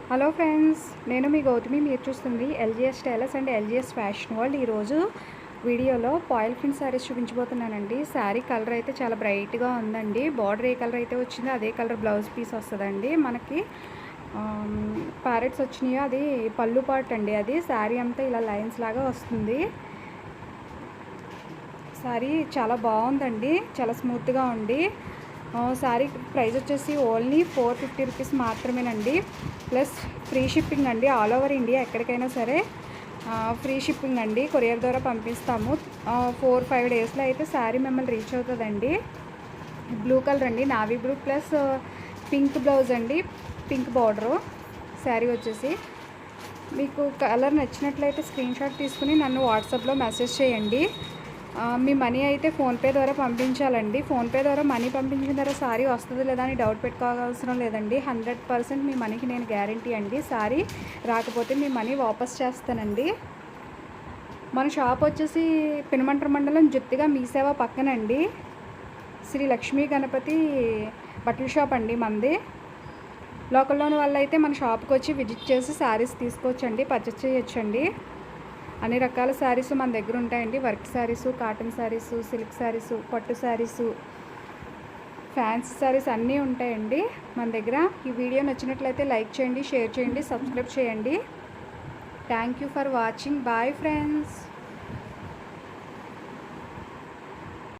Hello friends, నేను మీ గౌతమి. మీరు చూస్తుంది LGS tailors and LGS fashion world. ఈరోజు వీడియోలో పాయిల్ ప్రింట్ శారీస్ చూపించబోతున్నానండి. శారీ కలర్ అయితే చాలా బ్రైట్గా ఉందండి. బార్డర్ ఏ కలర్ అయితే వచ్చిందో అదే కలర్ బ్లౌజ్ పీస్ వస్తుందండి. మనకి ప్యారెట్స్ వచ్చినాయో అది పళ్ళు పార్ట్ అండి. అది శారీ అంతా ఇలా లైన్స్ లాగా వస్తుంది. శారీ చాలా బాగుందండి, చాలా స్మూత్గా ఉంది. శారీ ప్రైస్ వచ్చేసి ఓన్లీ 450 రూపీస్ మాత్రమేనండి. ప్లస్ ఫ్రీ షిప్పింగ్ అండి. ఆల్ ఓవర్ ఇండియా ఎక్కడికైనా సరే ఫ్రీ షిప్పింగ్ అండి. కొరియర్ ద్వారా పంపిస్తాము. 4-5 డేస్లో అయితే శారీ మిమ్మల్ని రీచ్ అవుతుందండి. బ్లూ కలర్ అండి, navy blue plus pink blouse అండి, పింక్ బార్డరు. శారీ వచ్చేసి మీకు కలర్ నచ్చినట్లయితే స్క్రీన్ షాట్ తీసుకుని నన్ను వాట్సాప్లో మెసేజ్ చేయండి. మీ మనీ అయితే ఫోన్పే ద్వారా పంపించాలండి. ఫోన్పే ద్వారా మనీ పంపించిన తర్వాత శారీ వస్తుందో లేదా అని డౌట్ పెట్టుకోవాల్సిన లేదండి. 100% మీ మనీకి నేను గ్యారంటీ అండి. శారీ రాకపోతే మీ మనీ వాపస్ చేస్తానండి. మన షాప్ వచ్చేసి పెనుమంట్ర మండలం జుత్తిగా మీ సేవ పక్కనండి. శ్రీ లక్ష్మీ గణపతి బట్టల షాప్ అండి మనది. లోకల్లోని వాళ్ళైతే మన షాప్కి వచ్చి విజిట్ చేసి శారీస్ తీసుకోవచ్చండి, పర్చేస్ చేయొచ్చండి. అన్ని రకాల శారీస్ మన దగ్గర ఉంటాయండి. Work saris, cotton saris, silk saris, పట్టు శారీసు, ఫ్యాన్సీ శారీస్ అన్నీ ఉంటాయండి మన దగ్గర. ఈ వీడియో నచ్చినట్లయితే లైక్ చేయండి, షేర్ చేయండి, సబ్స్క్రైబ్ చేయండి. Thank you for watching. Bye friends.